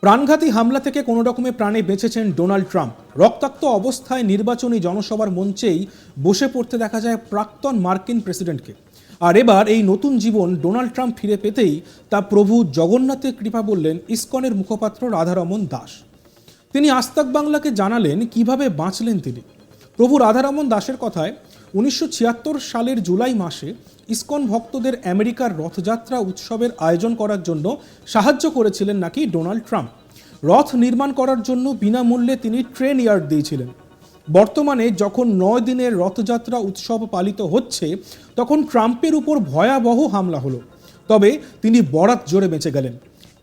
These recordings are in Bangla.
প্রাণঘাতী হামলা থেকে কোনো রকমে প্রাণে বেঁচেছেন ডোনাল্ড ট্রাম্প। রক্তাক্ত অবস্থায় নির্বাচনী জনসভার মঞ্চেই বসে পড়তে দেখা যায় প্রাক্তন মার্কিন প্রেসিডেন্টকে। আর এবার এই নতুন জীবন ডোনাল্ড ট্রাম্প ফিরে পেতেই তা প্রভু জগন্নাথের কৃপা বললেন ইসকনের মুখপাত্র রাধারমণ দাস। তিনি আস্তাক বাংলাকে জানালেন কিভাবে বাঁচলেন তিনি। প্রভু রাধারমণ দাসের কথায় 1976 সালের জুলাই মাসে ইসকন ভক্তদের আমেরিকার রথযাত্রা উৎসবের আয়োজন করার জন্য সাহায্য করেছিলেন নাকি ডোনাল্ড ট্রাম্প। রথ নির্মাণ করার জন্য বিনামূল্যে তিনি ট্রেন ইয়ার্ড দিয়েছিলেন। বর্তমানে যখন 9 দিনের রথযাত্রা উৎসব পালিত হচ্ছে তখন ট্রাম্পের উপর ভয়াবহ হামলা হলো, তবে তিনি বরাত জোরে বেঁচে গেলেন।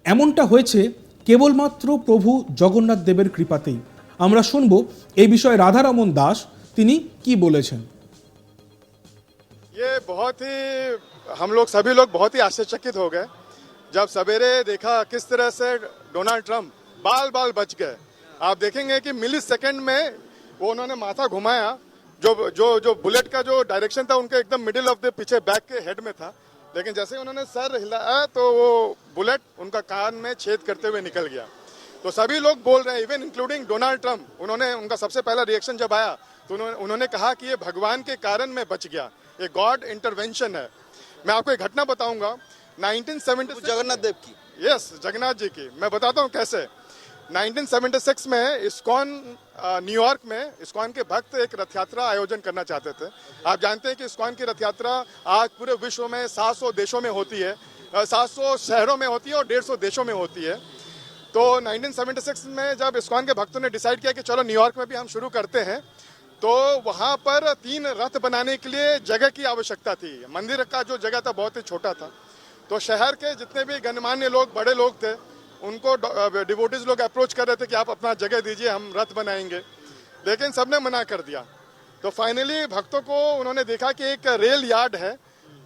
এমনটা হয়েছে কেবলমাত্র প্রভু জগন্নাথ দেবের কৃপাতেই। আমরা শুনবো এই বিষয়ে রাধারমণ দাস তিনি কি বলেছেন। ये बहुत ही हम लोग सभी लोग बहुत ही आश्चर्यचकित हो गए जब सवेरे देखा किस तरह से डोनाल्ड ट्रंप बाल बाल बच गए। आप देखेंगे कि मिली सेकेंड में वो उन्होंने माथा घुमाया, जो जो जो बुलेट का जो डायरेक्शन था उनके एकदम मिडिल ऑफ द पीछे बैक के हेड में था, लेकिन जैसे ही उन्होंने सर हिलाया तो वो बुलेट उनका कान में छेद करते हुए निकल गया। तो सभी लोग बोल रहे हैं, इवन इंक्लूडिंग डोनाल्ड ट्रंप, उनका सबसे पहला रिएक्शन जब आया तो उन्होंने कहा कि ये भगवान के कारण मैं बच गया, ये गॉड इंटरवेंशन है। मैं आपको एक घटना बताऊंगा 1976 जगन्नाथ देव की। यस, जगन्नाथ जी की मैं बताता हूँ कैसे। 1976 में इस्कॉन न्यूयॉर्क में इस्कॉन के भक्त एक रथ यात्रा आयोजन करना चाहते थे। आप जानते हैं कि इस्कॉन की रथ यात्रा आज पूरे विश्व में 700 देशों में होती है, 700 शहरों में होती है और 150 देशों में होती है। तो 1976 में जब इस्कॉन के भक्तों ने डिसाइड किया कि चलो न्यूयॉर्क में भी हम शुरू करते हैं, तो वहाँ पर 3 रथ बनाने के लिए जगह की आवश्यकता थी। मंदिर का जो जगह था बहुत ही छोटा था, तो शहर के जितने भी गणमान्य लोग, बड़े लोग थे, उनको डिवोटीज लोग अप्रोच कर रहे थे कि आप अपना जगह दीजिए, हम रथ बनाएंगे, लेकिन सबने मना कर दिया। तो फाइनली भक्तों को उन्होंने देखा कि एक रेल यार्ड है,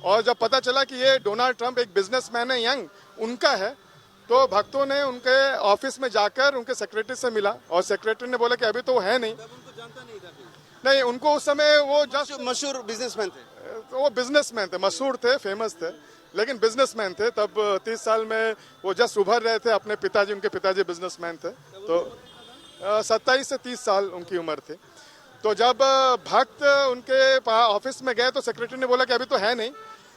और जब पता चला कि ये डोनाल्ड ट्रंप एक बिजनेसमैन है, यंग उनका है, तो भक्तों ने उनके ऑफिस में जाकर उनके सेक्रेटरी से मिला, और सेक्रेटरी ने बोला कि अभी तो वो है नहीं। नहीं, उनको उस समय वो जस्ट मशहूर बिजनेसमैन थे, तो वो बिजनेसमैन थे, मशहूर थे, फेमस थे, लेकिन बिजनेसमैन थे। तब 30 साल में वो जस्ट उभर रहे थे, अपने पिताजी, उनके पिताजी बिजनेसमैन थे, तो 27 से 30 साल उनकी उम्र थी। तो जब भक्त उनके ऑफिस में गए तो सेक्रेटरी ने बोला कि अभी तो है नहीं,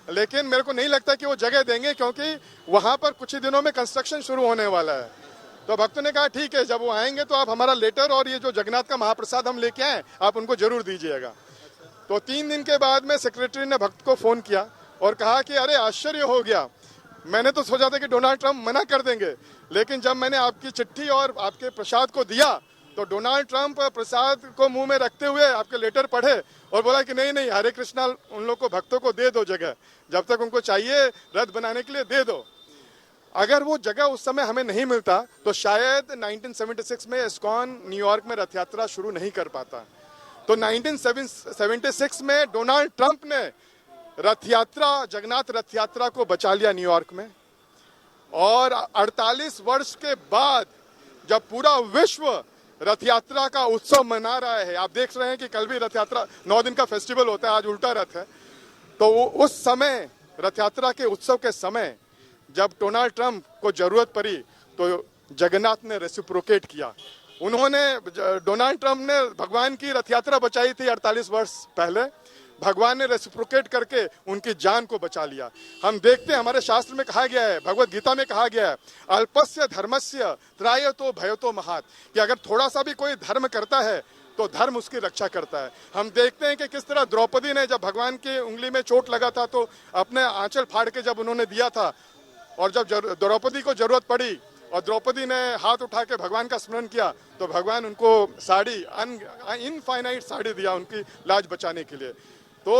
लेकिन मेरे को नहीं लगता कि वो जगह देंगे, क्योंकि वहाँ पर कुछ ही दिनों में कंस्ट्रक्शन शुरू होने वाला है। तो भक्तों ने कहा ठीक है, जब वो आएंगे तो आप हमारा लेटर और ये जो जगन्नाथ का महाप्रसाद हम लेके आए आप उनको जरूर दीजिएगा। तो 3 दिन के बाद में सेक्रेटरी ने भक्त को फोन किया और कहा कि अरे आश्चर्य हो गया, मैंने तो सोचा था कि डोनाल्ड ट्रंप मना कर देंगे, लेकिन जब मैंने आपकी चिट्ठी और आपके प्रसाद को दिया तो डोनाल्ड ट्रंप प्रसाद को मुंह में रखते हुए आपके लेटर पढ़े और बोला कि नहीं नहीं, हरे कृष्णा, उन लोग को, भक्तों को दे दो जगह, जब तक उनको चाहिए रथ बनाने के लिए दे दो। अगर वो जगह उस समय हमें नहीं मिलता तो शायद 1976 में इस्कॉन न्यूयॉर्क में रथ यात्रा शुरू नहीं कर पाता। तो 1976 में डोनाल्ड ट्रंप ने रथ यात्रा, जगन्नाथ रथ यात्रा को बचा लिया न्यूयॉर्क में, और 48 वर्ष के बाद जब पूरा विश्व रथ यात्रा का उत्सव मना रहा है, आप देख रहे हैं कि कल भी रथ यात्रा 9 दिन का फेस्टिवल होता है, आज उल्टा रथ है, तो उस समय रथ यात्रा के उत्सव के समय जब डोनाल्ड ट्रंप को जरूरत पड़ी तो जगन्नाथ ने रेसिप्रोकेट किया। डोनाल्ड ट्रंप ने भगवान की रथ यात्रा बचाई थी 48 वर्ष पहले, भगवान ने रेसिप्रोकेट करके उनकी जान को बचा लिया। हम देखते हैं, हमारे शास्त्र में कहा गया है, भगवत गीता में कहा गया है, अल्पस्य धर्मस्य त्रायतो भयतो महात्, कि अगर थोड़ा सा भी कोई धर्म करता है तो धर्म उसकी रक्षा करता है। हम देखते हैं कि किस तरह द्रौपदी ने, जब भगवान की उंगली में चोट लगा था तो अपने आंचल फाड़ के जब उन्होंने दिया था, और जब द्रौपदी को जरूरत पड़ी और द्रौपदी ने हाथ उठा के भगवान का स्मरण किया तो भगवान उनको साड़ी, इनफाइनाइट साड़ी दिया उनकी लाज बचाने के लिए। तो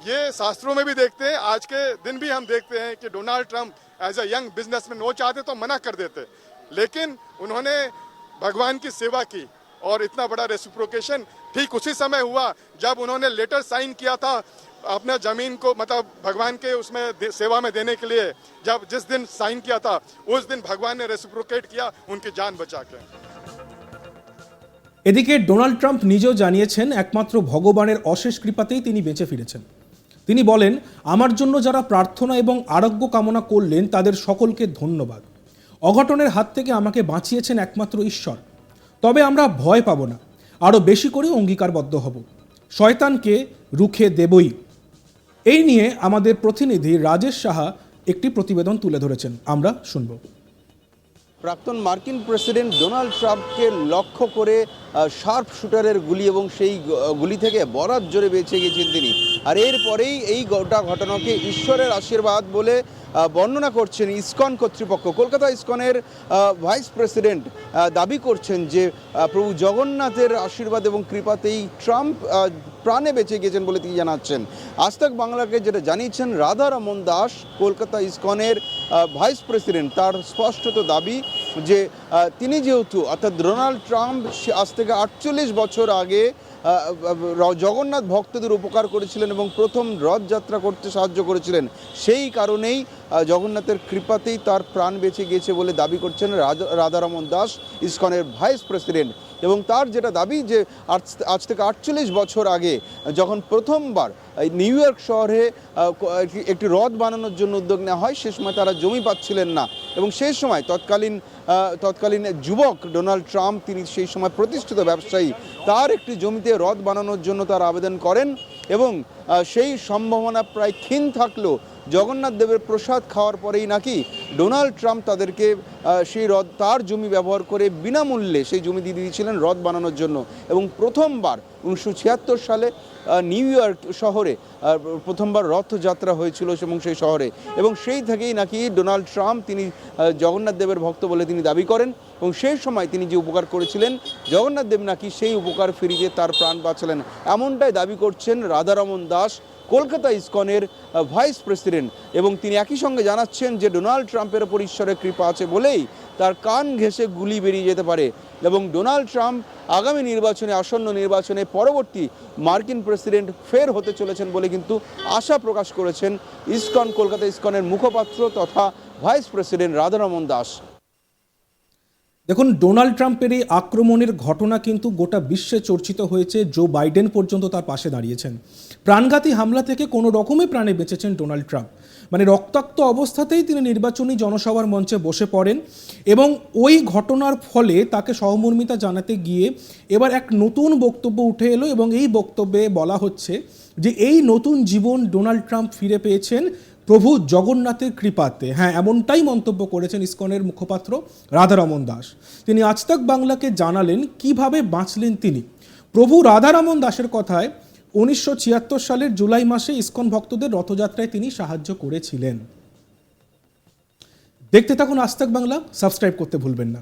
ये शास्त्रों में भी देखते हैं, आज के दिन भी हम देखते हैं कि Donald Trump as a young businessman, वो चाहते तो मना कर देते, लेकिन उन्होंने भगवान की सेवा की, और इतना बड़ा रेसिप्रोकेशन ठीक उसी समय हुआ जब उन्होंने लेटर साइन किया था अपने जमीन को, मतलब भगवान के उसमें सेवा में देने के लिए, जब जिस दिन साइन किया था उस दिन भगवान ने रेसिप्रोकेट किया उनकी जान बचा के। এদিকে ডোনাল্ড ট্রাম্প নিজেও জানিয়েছেন একমাত্র ভগবানের অশেষ কৃপাতেই তিনি বেঁচে ফিরেছেন। তিনি বলেন, আমার জন্য যারা প্রার্থনা এবং আরোগ্য কামনা করলেন তাদের সকলকে ধন্যবাদ। অঘটনের হাত থেকে আমাকে বাঁচিয়েছেন একমাত্র ঈশ্বর। তবে আমরা ভয় পাব না, আরও বেশি করে অঙ্গীকারবদ্ধ হব, শয়তানকে রুখে দেবই। এই নিয়ে আমাদের প্রতিনিধি রাজেশ সাহা একটি প্রতিবেদন তুলে ধরেছেন, আমরা শুনব। প্রাক্তন মার্কিন প্রেসিডেন্ট ডোনাল্ড ট্রাম্পকে লক্ষ্য করে শার্প শুটারের গুলি এবং সেই গুলি থেকে বরাত জোরে বেঁচে গেছেন তিনি। আর এরপরেই এই গোটা ঘটনাকে ঈশ্বরের আশীর্বাদ বলে বর্ণনা করছেন ইসকন কর্তৃপক্ষ। কলকাতা ইসকনের ভাইস প্রেসিডেন্ট দাবি করছেন যে প্রভু জগন্নাথের আশীর্বাদ এবং কৃপাতেই ট্রাম্প প্রাণে বেঁচে গেছেন বলে তিনি জানাচ্ছেন। আজ তাক বাংলাকে যেটা জানিয়েছেন রাধারমন দাস, কলকাতা ইসকনের ভাইস প্রেসিডেন্ট, তার স্পষ্টত দাবি যে তিনি যেহেতু অর্থাৎ ডোনাল্ড ট্রাম্প আজ থেকে 48 বছর আগে জগন্নাথ ভক্তদের উপকার করেছিলেন এবং প্রথম রথযাত্রা করতে সাহায্য করেছিলেন, সেই কারণেই জগন্নাথের কৃপাতেই তার প্রাণ বেঁচে গিয়েছে বলে দাবি করছেন রাধারমন দাস, ইসকনের ভাইস প্রেসিডেন্ট। এবং তার যেটা দাবি যে আজ থেকে 48 বছর আগে যখন প্রথমবার নিউ ইয়র্ক শহরে একটি রথ বানানোর জন্য উদ্যোগ নেওয়া হয়, সে সময় তারা জমি পাচ্ছিলেন না এবং সেই সময় তৎকালীন যুবক ডোনাল্ড ট্রাম্প, তিনি সেই সময় প্রতিষ্ঠিত ব্যবসায়ী, তার একটি জমিতে রথ বানানোর জন্য তার আবেদন করেন এবং সেই সম্ভাবনা প্রায় ক্ষীণ থাকলেও জগন্নাথ দেবের প্রসাদ খাওয়ার পরেই নাকি ডোনাল্ড ট্রাম্প তাদেরকে সেই রথ, তার জমি ব্যবহার করে বিনামূল্যে সেই জমি দিয়ে দিয়েছিলেন রথ বানানোর জন্য। এবং প্রথমবার 1976 সালে নিউ ইয়র্ক শহরে প্রথমবার রথযাত্রা হয়েছিল এবং সেই শহরে, এবং সেই থেকেই নাকি ডোনাল্ড ট্রাম্প তিনি জগন্নাথ দেবের ভক্ত বলে তিনি দাবি করেন এবং সেই সময় তিনি যে উপকার করেছিলেন জগন্নাথ দেব নাকি সেই উপকার ফিরিয়ে তার প্রাণ বাঁচালেন, এমনটাই দাবি করছেন রাধারমন দাস, কলকাতা ইসকনের ভাইস প্রেসিডেন্ট। এবং তিনি একই সঙ্গে জানাচ্ছেন যে ডোনাল্ড ট্রাম্পের ওপর ঈশ্বরের কৃপা আছে বলেই তার কান ঘেঁষে গুলি বেরিয়ে যেতে পারে এবং ডোনাল্ড ট্রাম্প আগামী নির্বাচনে, আসন্ন নির্বাচনে পরবর্তী মার্কিন প্রেসিডেন্ট ফের হতে চলেছেন বলে কিন্তু আশা প্রকাশ করেছেন ইসকন, কলকাতা ইসকনের মুখপাত্র তথা ভাইস প্রেসিডেন্ট রাধারমন দাস। দেখুন, ডোনাল্ড ট্রাম্পের এই আক্রমণের ঘটনা কিন্তু গোটা বিশ্বে চর্চিত হয়েছে। জো বাইডেন পর্যন্ত তার পাশে দাঁড়িয়েছেন। প্রাণঘাতী হামলা থেকে কোনো রকমে প্রাণে বেঁচেছেন ডোনাল্ড ট্রাম্প। মানে রক্তাক্ত অবস্থাতেই তিনি নির্বাচনী জনসভার মঞ্চে বসে পড়েন এবং ওই ঘটনার ফলে তাকে সহমর্মিতা জানাতে গিয়ে এবার এক নতুন বক্তব্য উঠে এলো এবং এই বক্তব্যে বলা হচ্ছে যে এই নতুন জীবন ডোনাল্ড ট্রাম্প ফিরে পেয়েছেন প্রভু জগন্নাথের কৃপাতে। হ্যাঁ, এমনটাই মন্তব্য করেছেন ইসকনের মুখপাত্র রাধারমন দাস। তিনি আজ তাক বাংলাকে জানালেন কিভাবে বাঁচলেন তিনি। প্রভু রাধারমন দাসের কথায় 1976 সালের জুলাই মাসে ইসকন ভক্তদের রথযাত্রায় তিনি সাহায্য করেছিলেন। দেখতে থাকুন আজ তাক বাংলা, সাবস্ক্রাইব করতে ভুলবেন না।